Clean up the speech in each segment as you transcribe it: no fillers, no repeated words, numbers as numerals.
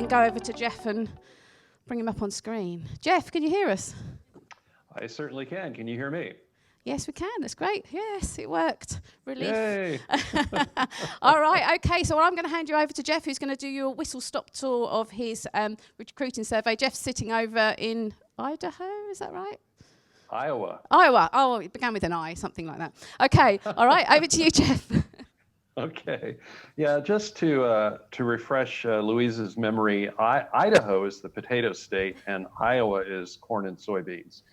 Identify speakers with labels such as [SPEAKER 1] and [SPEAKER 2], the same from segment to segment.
[SPEAKER 1] and go over to Jeff and bring him up on screen. Jeff, can you hear us?
[SPEAKER 2] I certainly can. Can you hear me?
[SPEAKER 1] Yes, we can. That's great. Yes, it worked. Relief.
[SPEAKER 2] Yay.
[SPEAKER 1] All right. Okay. So I'm going to hand you over to Jeff, who's going to do your whistle-stop tour of his recruiting survey. Jeff's sitting over in Idaho. Is that right?
[SPEAKER 2] Iowa.
[SPEAKER 1] Iowa. Oh, it began with an I, something like that. Okay. All right. Over to you, Jeff.
[SPEAKER 2] Okay. Yeah, just to refresh Louise's memory, Idaho is the potato state and Iowa is corn and soybeans.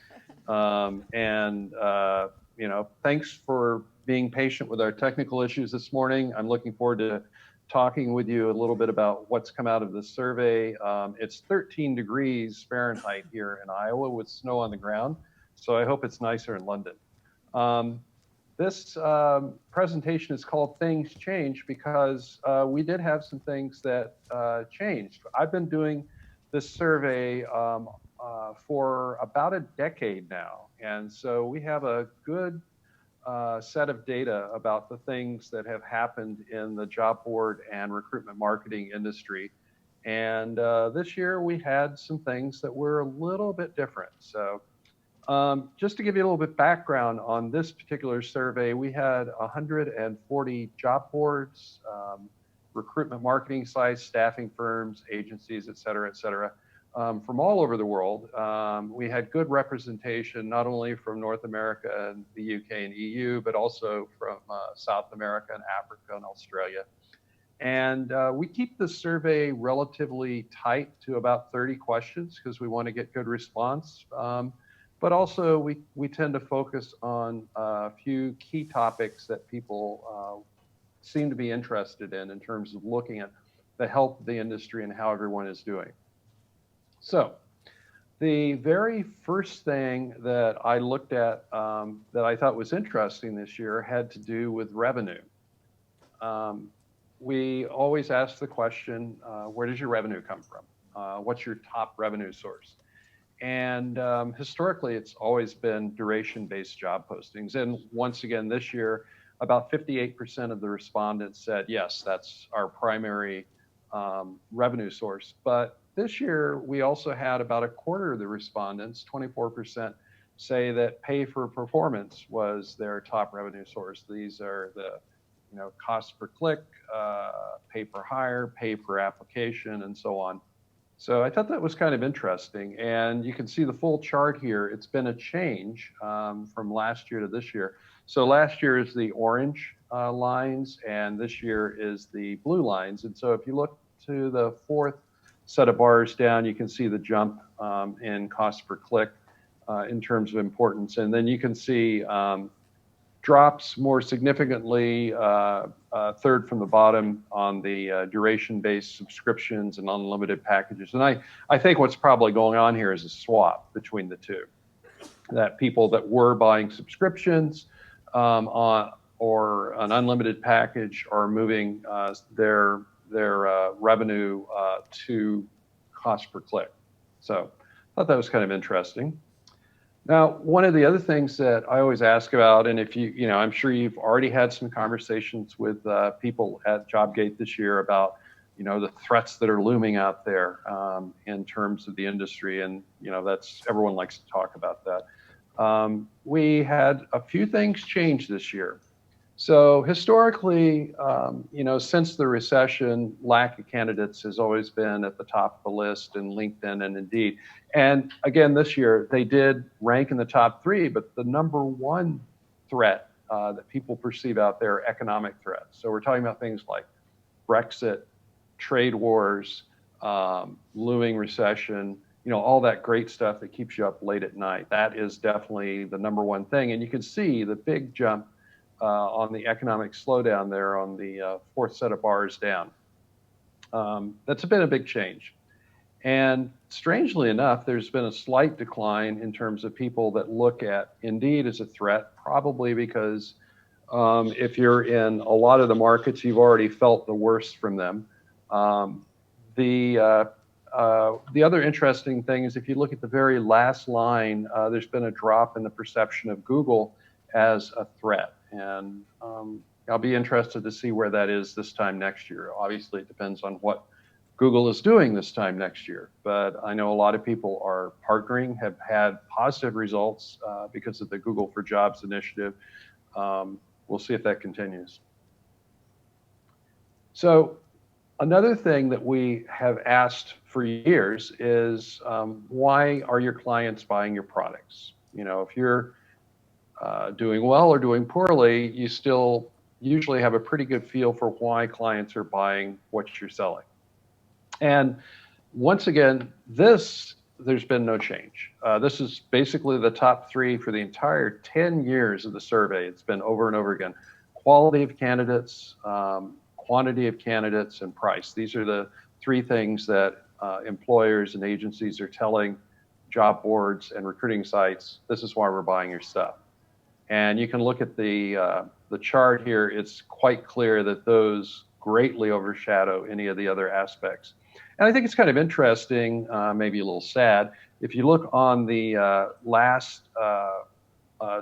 [SPEAKER 2] You know, thanks for being patient with our technical issues this morning. I'm looking forward to talking with you a little bit about what's come out of this survey. It's 13 degrees Fahrenheit here in Iowa with snow on the ground, so I hope it's nicer in London. This presentation is called Things Change because we did have some things that changed. I've been doing this survey for about a decade now, and so we have a good set of data about the things that have happened in the job board and recruitment marketing industry. And this year we had some things that were a little bit different. So just to give you a little bit background on this particular survey, we had 140 job boards, recruitment marketing sites, staffing firms, agencies, et cetera, from all over the world. We had good representation, not only from North America and the UK and EU, but also from South America and Africa and Australia. And we keep the survey relatively tight to about 30 questions because we want to get good response. But also we tend to focus on a few key topics that people seem to be interested in terms of looking at the health of the industry and how everyone is doing. So the very first thing that I looked at that I thought was interesting this year had to do with revenue. We always ask the question, where does your revenue come from? What's your top revenue source? And historically, it's always been duration-based job postings. And once again, this year, about 58% of the respondents said, yes, that's our primary revenue source. But this year, we also had about a quarter of the respondents, 24%, say that pay for performance was their top revenue source. These are the cost per click, pay per hire, pay per application, and so on. So I thought that was kind of interesting. And you can see the full chart here. It's been a change from last year to this year. So last year is the orange lines, and this year is the blue lines. And so if you look to the fourth set of bars down, you can see the jump in cost per click in terms of importance. And then you can see drops more significantly, third from the bottom on the duration-based subscriptions and unlimited packages. And I think what's probably going on here is a swap between the two, that people that were buying subscriptions or an unlimited package are moving their revenue to cost per click. So I thought that was kind of interesting. Now, one of the other things that I always ask about, and if I'm sure you've already had some conversations with people at JobGate this year about, the threats that are looming out there in terms of the industry, and that's everyone likes to talk about that. We had a few things change this year. So historically, since the recession, lack of candidates has always been at the top of the list in LinkedIn and Indeed. And again, this year, they did rank in the top 3, but the number one threat that people perceive out there are economic threats. So we're talking about things like Brexit, trade wars, looming recession, all that great stuff that keeps you up late at night. That is definitely the number one thing. And you can see the big jump on the economic slowdown there on the fourth set of bars down. That's been a big change. And strangely enough, there's been a slight decline in terms of people that look at Indeed as a threat, probably because if you're in a lot of the markets, you've already felt the worst from them. The other interesting thing is if you look at the very last line, there's been a drop in the perception of Google as a threat. And I'll be interested to see where that is this time next year. Obviously, it depends on what Google is doing this time next year. But I know a lot of people are partnering, have had positive results because of the Google for Jobs initiative. We'll see if that continues. So another thing that we have asked for years is why are your clients buying your products? You know, if you're doing well or doing poorly, you still usually have a pretty good feel for why clients are buying what you're selling. And once again, there's been no change. This is basically the top three for the entire 10 years of the survey. It's been over and over again. Quality of candidates, quantity of candidates, and price. These are the three things that employers and agencies are telling job boards and recruiting sites, this is why we're buying your stuff. And you can look at the chart here. It's quite clear that those greatly overshadow any of the other aspects. And I think it's kind of interesting, maybe a little sad, if you look on the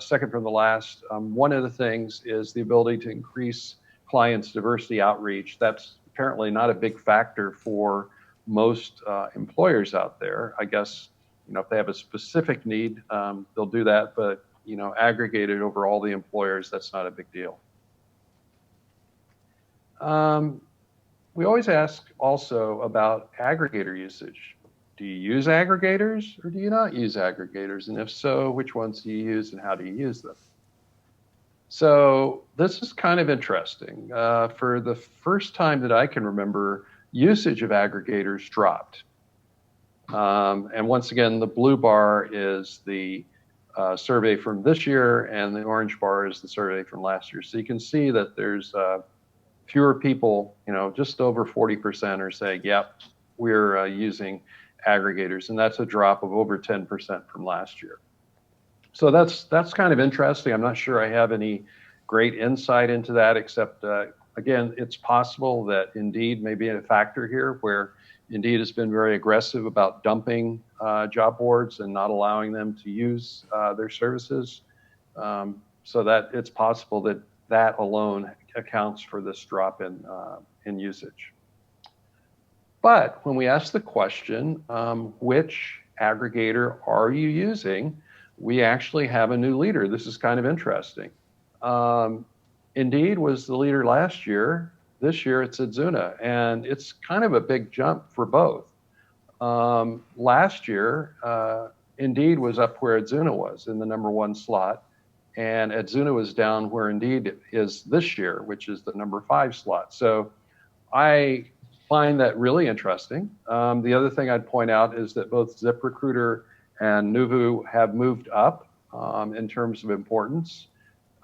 [SPEAKER 2] second from the last, one of the things is the ability to increase clients' diversity outreach. That's apparently not a big factor for most employers out there. I guess, you know, if they have a specific need, they'll do that, but, you know, aggregated over all the employers, that's not a big deal. We always ask also about aggregator usage. Do you use aggregators or do you not use aggregators? And if so, which ones do you use and how do you use them? So this is kind of interesting. For the first time that I can remember, usage of aggregators dropped. And once again, the blue bar is the survey from this year, and the orange bar is the survey from last year. So you can see that there's fewer people, you know, just over 40% are saying, yep, we're using aggregators, and that's a drop of over 10% from last year. So that's kind of interesting. I'm not sure I have any great insight into that, except, again, it's possible that Indeed may be a factor here, where Indeed has been very aggressive about dumping job boards and not allowing them to use their services. So that it's possible that that alone accounts for this drop in usage. But when we ask the question, which aggregator are you using, we actually have a new leader. This is kind of interesting. Indeed was the leader last year. This year it's Adzuna, and it's kind of a big jump for both. Last year, Indeed was up where Adzuna was in the #1 slot, and Adzuna was down where Indeed is this year, which is the #5 slot. So I find that really interesting. The other thing I'd point out is that both ZipRecruiter and Nuvu have moved up in terms of importance.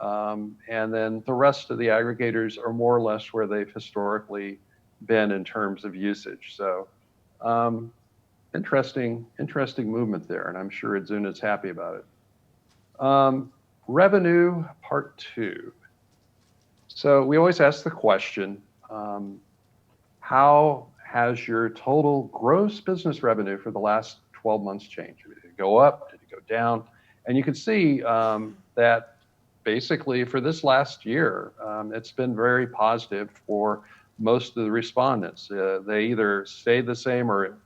[SPEAKER 2] And then the rest of the aggregators are more or less where they've historically been in terms of usage. So interesting movement there, and I'm sure Adzuna is happy about it. Revenue part 2. So we always ask the question, how has your total gross business revenue for the last 12 months changed? Did it go up? Did it go down? And you can see that basically for this last year, it's been very positive for most of the respondents. They either stayed the same or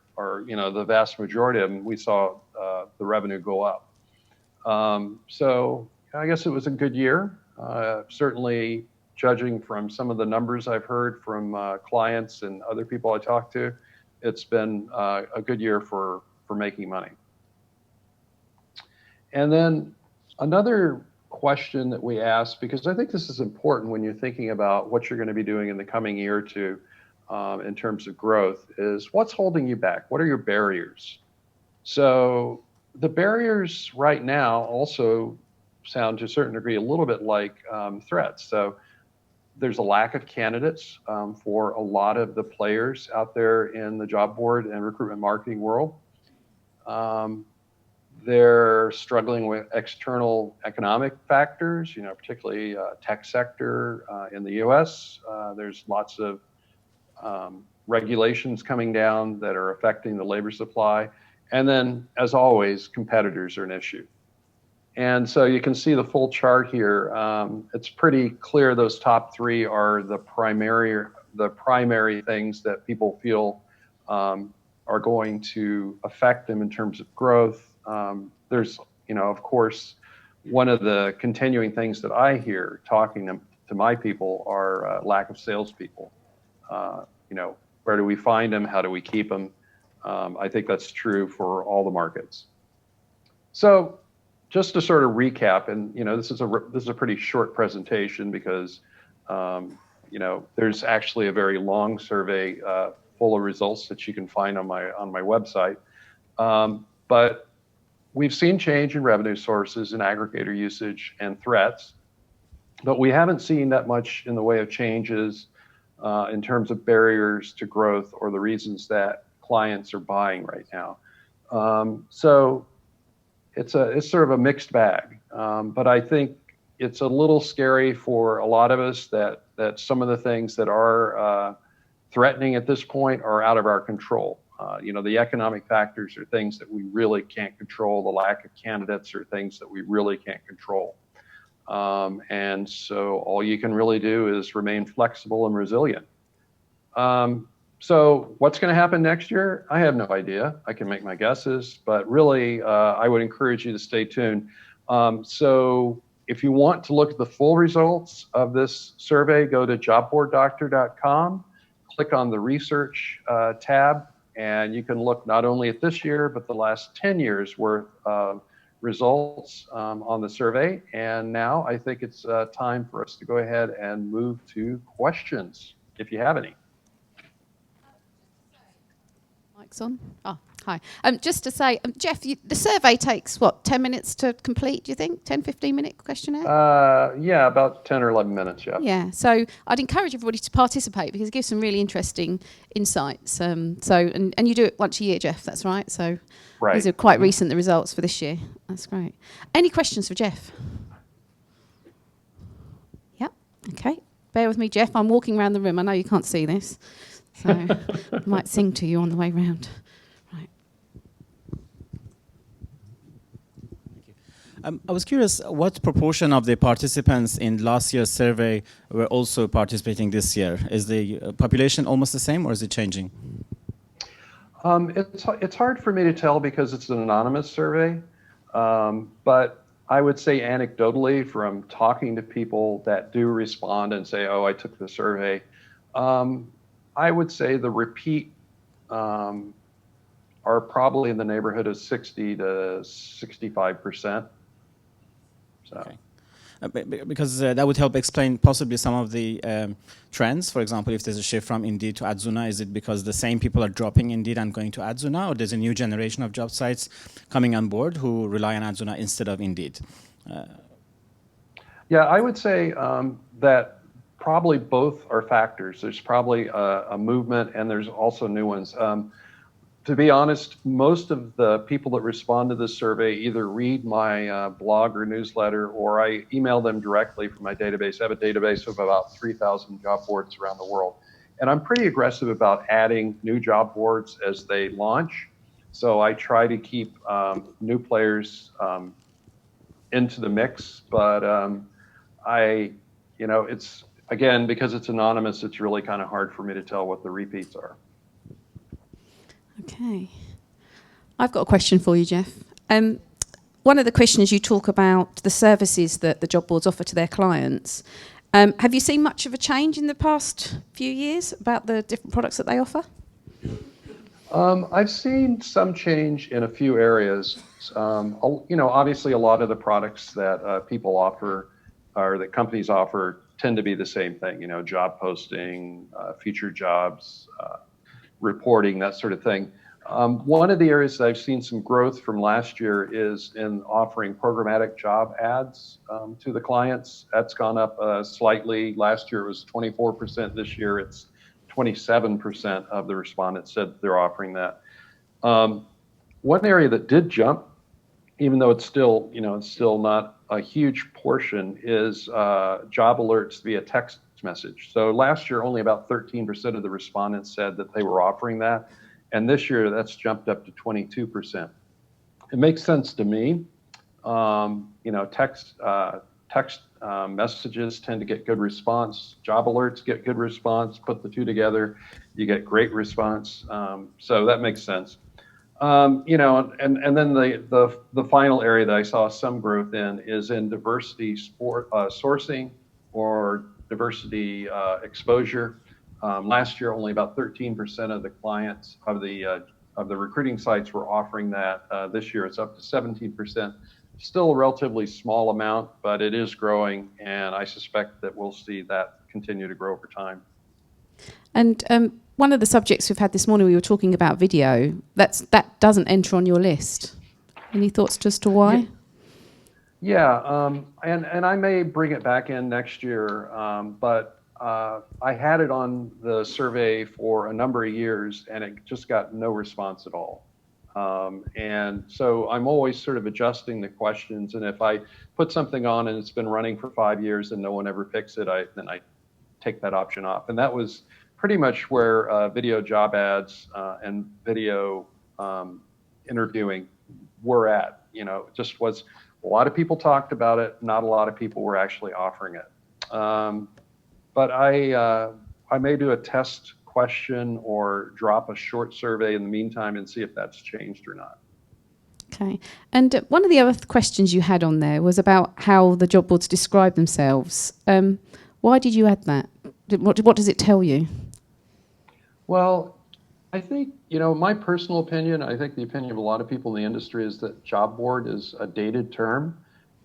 [SPEAKER 2] you know, the vast majority of them, we saw the revenue go up. So I guess it was a good year. Certainly, judging from some of the numbers I've heard from clients and other people I talked to, it's been a good year for making money. And then another question that we ask, because I think this is important when you're thinking about what you're going to be doing in the coming year or two in terms of growth, is what's holding you back? What are your barriers? So the barriers right now also sound to a certain degree a little bit like threats. So there's a lack of candidates for a lot of the players out there in the job board and recruitment marketing world. They're struggling with external economic factors, you know, particularly tech sector in the US. There's lots of regulations coming down that are affecting the labor supply. And then, as always, competitors are an issue. And so you can see the full chart here. It's pretty clear those top three are the primary things that people feel are going to affect them in terms of growth. There's, of course, one of the continuing things that I hear talking to my people are lack of salespeople. Where do we find them? How do we keep them? I think that's true for all the markets. So just to sort of recap, and this is a pretty short presentation because there's actually a very long survey full of results that you can find on my website. But we've seen change in revenue sources and aggregator usage and threats, but we haven't seen that much in the way of changes in terms of barriers to growth or the reasons that clients are buying right now. So it's sort of a mixed bag, but I think it's a little scary for a lot of us that some of the things that are threatening at this point are out of our control. The economic factors are things that we really can't control. The lack of candidates are things that we really can't control. And so all you can really do is remain flexible and resilient. So what's going to happen next year? I have no idea. I can make my guesses, but really, I would encourage you to stay tuned. So if you want to look at the full results of this survey, go to jobboarddoctor.com, click on the research tab, and you can look not only at this year, but the last 10 years worth of results on the survey. And now I think it's time for us to go ahead and move to questions, if you have any.
[SPEAKER 1] Mic's on. Oh, hi. Just to say, Jeff, the survey takes, 10 minutes to complete, do you think? 10, 15-minute questionnaire?
[SPEAKER 2] Yeah, about 10 or 11 minutes, yeah.
[SPEAKER 1] Yeah, so I'd encourage everybody to participate because it gives some really interesting insights. And you do it once a year, Jeff, that's right? So
[SPEAKER 2] right.
[SPEAKER 1] These are quite recent, the results for this year. That's great. Any questions for Jeff? Yep, okay. Bear with me, Jeff. I'm walking around the room. I know you can't see this. So I might sing to you on the way round. Right.
[SPEAKER 3] I was curious, what proportion of the participants in last year's survey were also participating this year? Is the population almost the same, or is it changing?
[SPEAKER 2] It's hard for me to tell because it's an anonymous survey, but I would say anecdotally from talking to people that do respond and say, oh, I took the survey, I would say the repeat are probably in the neighborhood of 60 to 65%. So.
[SPEAKER 3] Okay. Because that would help explain possibly some of the trends. For example, if there's a shift from Indeed to Adzuna, is it because the same people are dropping Indeed and going to Adzuna, or there's a new generation of job sites coming on board who rely on Adzuna instead of Indeed?
[SPEAKER 2] Yeah, I would say that probably both are factors. There's probably a movement, and there's also new ones. To be honest, most of the people that respond to this survey either read my blog or newsletter, or I email them directly from my database. I have a database of about 3,000 job boards around the world. And I'm pretty aggressive about adding new job boards as they launch. So I try to keep new players into the mix. But it's, again, because it's anonymous, it's really kind of hard for me to tell what the repeats are.
[SPEAKER 1] Okay. I've got a question for you, Jeff. One of the questions you talk about the services that the job boards offer to their clients. Have you seen much of a change in the past few years about the different products that they offer?
[SPEAKER 2] I've seen some change in a few areas. Obviously a lot of the products that people offer or that companies offer tend to be the same thing, job posting, featured jobs, reporting, that sort of thing. One of the areas that I've seen some growth from last year is in offering programmatic job ads to the clients. That's gone up slightly. Last year it was 24%. This year it's 27% of the respondents said they're offering that. One area that did jump, even though it's still not a huge portion, is job alerts via text message. So last year, only about 13% of the respondents said that they were offering that. And this year, that's jumped up to 22%. It makes sense to me. Text text messages tend to get good response. Job alerts get good response. Put the two together, you get great response. So that makes sense. You know, and then the final area that I saw some growth in is in diversity sourcing or diversity exposure. Last year, only about 13% of the clients of the recruiting sites were offering that. This year, it's up to 17%. Still a relatively small amount, but it is growing, and I suspect that we'll see that continue to grow over time.
[SPEAKER 1] And one of the subjects we've had this morning, we were talking about video. That doesn't enter on your list. Any thoughts as to why?
[SPEAKER 2] Yeah, and I may bring it back in next year, but I had it on the survey for a number of years, and it just got no response at all. And so I'm always sort of adjusting the questions, and if I put something on and it's been running for 5 years and no one ever picks it, then I take that option off. And that was pretty much where video job ads and video interviewing were at. You know, it just was a lot of people talked about it, not a lot of people were actually offering it. But I may do a test question or drop a short survey in the meantime and see if that's changed or not.
[SPEAKER 1] Okay. And one of the other questions you had on there was about how the job boards describe themselves. Why did you add that? What does it tell you?
[SPEAKER 2] Well, I think, you know, my personal opinion, I think the opinion of a lot of people in the industry is that job board is a dated term.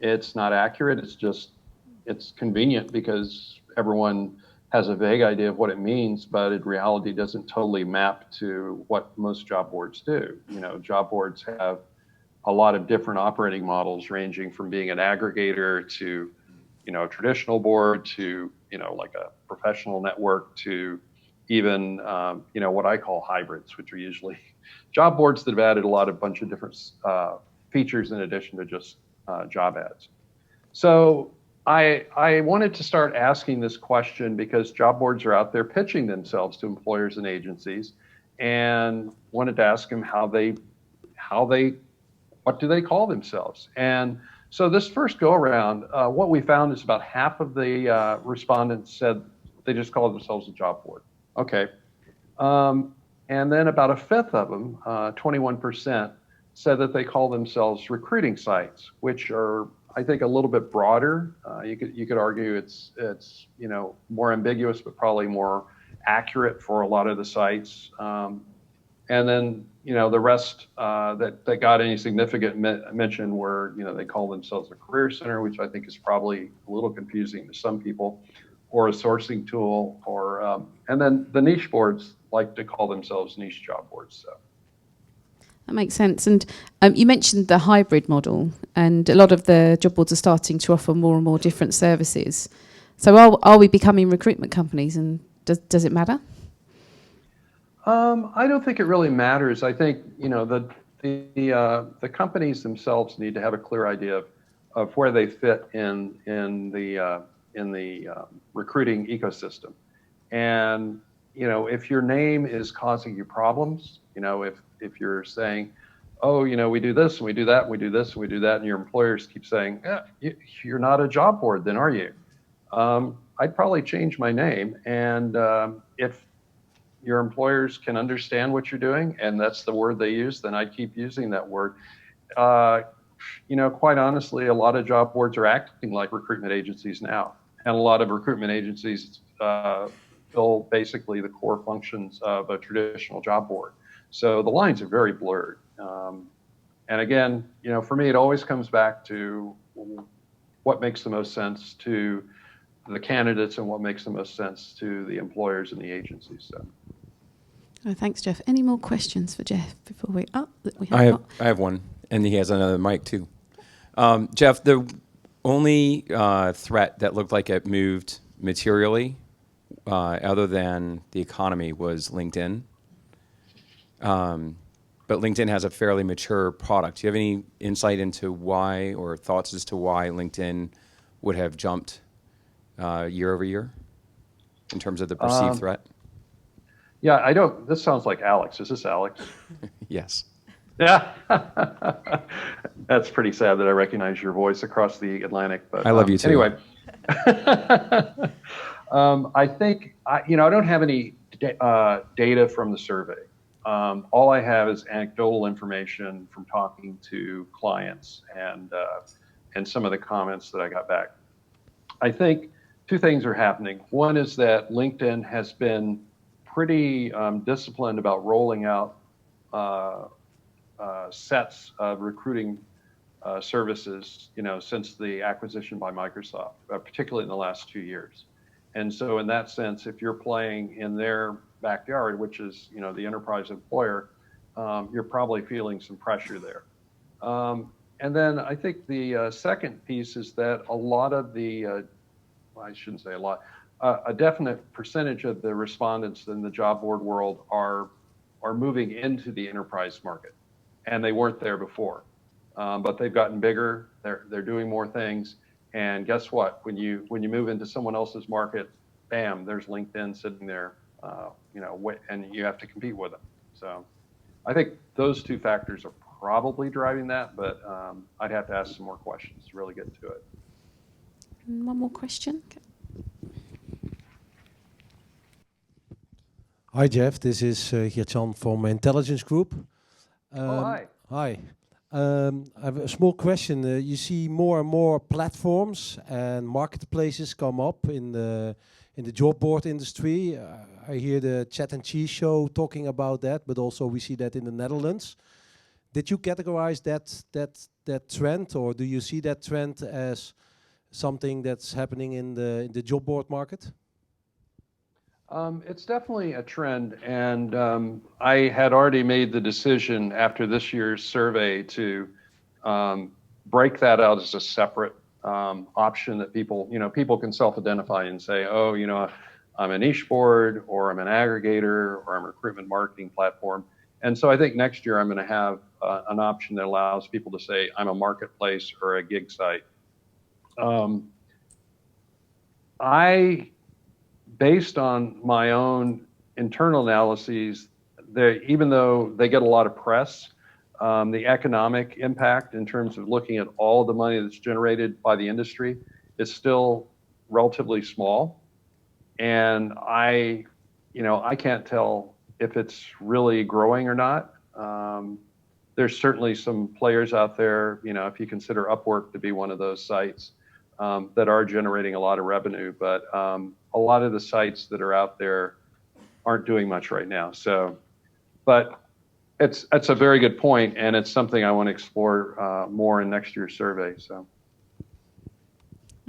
[SPEAKER 2] It's not accurate. It's convenient because everyone has a vague idea of what it means, but in reality doesn't totally map to what most job boards do. You know, job boards have a lot of different operating models ranging from being an aggregator to, you know, a traditional board to, you know, like a professional network to even, you know, what I call hybrids, which are usually job boards that have added a bunch of different features in addition to just job ads. So I wanted to start asking this question because job boards are out there pitching themselves to employers and agencies, and wanted to ask them what do they call themselves? And so this first go around, what we found is about half of the respondents said they just call themselves a job board. Okay. And then about a fifth of them, 21%, said that they call themselves recruiting sites, which are, I think, a little bit broader. You could argue it's you know, more ambiguous, but probably more accurate for a lot of the sites. And then, you know, the rest that got any significant mention were, you know, they call themselves a career center, which I think is probably a little confusing to some people, or a sourcing tool, or and then the niche boards like to call themselves niche job boards. So.
[SPEAKER 1] That makes sense. And you mentioned the hybrid model, and a lot of the job boards are starting to offer more and more different services. So are we becoming recruitment companies, and does it matter?
[SPEAKER 2] I don't think it really matters. I think, you know, the companies themselves need to have a clear idea of where they fit in the recruiting ecosystem. And, you know, if your name is causing you problems, you know, if you're saying, oh, you know, we do this and we do that and we do this and we do that, and your employers keep saying, you're not a job board, then are you? I'd probably change my name. And if your employers can understand what you're doing, and that's the word they use, then I'd keep using that word. You know, quite honestly, a lot of job boards are acting like recruitment agencies now. And a lot of recruitment agencies fill basically the core functions of a traditional job board. So the lines are very blurred. And again, you know, for me, it always comes back to what makes the most sense to the candidates and what makes the most sense to the employers and the agencies. So.
[SPEAKER 1] Oh, thanks, Jeff. Any more questions for Jeff before we?
[SPEAKER 4] I have one, and he has another mic too. Jeff, the only threat that looked like it moved materially, other than the economy, was LinkedIn. But LinkedIn has a fairly mature product. Do you have any insight into why, or thoughts as to why LinkedIn would have jumped year over year in terms of the perceived threat?
[SPEAKER 2] Yeah, I don't. This sounds like Alex. Is this Alex?
[SPEAKER 4] Yes.
[SPEAKER 2] Yeah. That's pretty sad that I recognize your voice across the Atlantic. But
[SPEAKER 4] I love you too.
[SPEAKER 2] Anyway, I think, I don't have any data from the survey. All I have is anecdotal information from talking to clients and some of the comments that I got back. I think two things are happening. One is that LinkedIn has been pretty disciplined about rolling out sets of recruiting services, since the acquisition by Microsoft, particularly in the last 2 years. And so in that sense, if you're playing in their backyard, which is, the enterprise employer, you're probably feeling some pressure there. And then I think the second piece is that a lot of the, I shouldn't say a lot, a definite percentage of the respondents in the job board world are moving into the enterprise market, and they weren't there before. But they've gotten bigger. They're doing more things. And guess what? When you move into someone else's market, bam, there's LinkedIn sitting there, and you have to compete with them. So I think those two factors are probably driving that, but I'd have to ask some more questions to really get to it.
[SPEAKER 1] One more question.
[SPEAKER 5] Hi, Jeff. This is Geert-Jan from Intelligence Group.
[SPEAKER 2] Hi.
[SPEAKER 5] Hi. I have a small question. You see more and more platforms and marketplaces come up in the job board industry. I hear the Chat and Cheese show talking about that, but also we see that in the Netherlands. Did you categorize that trend, or do you see that trend as something that's happening in the job board market?
[SPEAKER 2] It's definitely a trend, and I had already made the decision after this year's survey to break that out as a separate option that people can self-identify and say, oh, I'm a niche board, or I'm an aggregator, or I'm a recruitment marketing platform. And so I think next year I'm going to have an option that allows people to say I'm a marketplace or a gig site. Based on my own internal analyses, even though they get a lot of press, the economic impact in terms of looking at all the money that's generated by the industry is still relatively small. And I can't tell if it's really growing or not. There's certainly some players out there, if you consider Upwork to be one of those sites, that are generating a lot of revenue, but a lot of the sites that are out there aren't doing much right now. So, but it's a very good point, and it's something I want to explore more in next year's survey. So.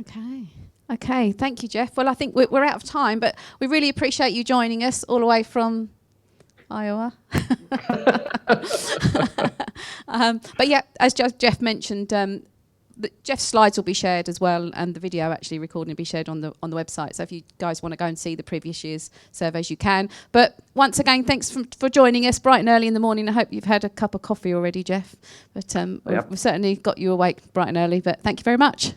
[SPEAKER 1] Okay. Thank you, Jeff. Well, I think we're out of time, but we really appreciate you joining us all the way from Iowa. But yeah, as Jeff mentioned, Jeff's slides will be shared as well, and the video actually recording will be shared on the website. So if you guys want to go and see the previous year's surveys, you can. But once again, thanks for joining us bright and early in the morning. I hope you've had a cup of coffee already, Jeff. But
[SPEAKER 2] Yep.
[SPEAKER 1] we've certainly got you awake bright and early. But thank you very much.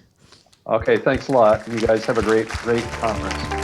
[SPEAKER 2] Okay, thanks a lot. You guys have a great conference.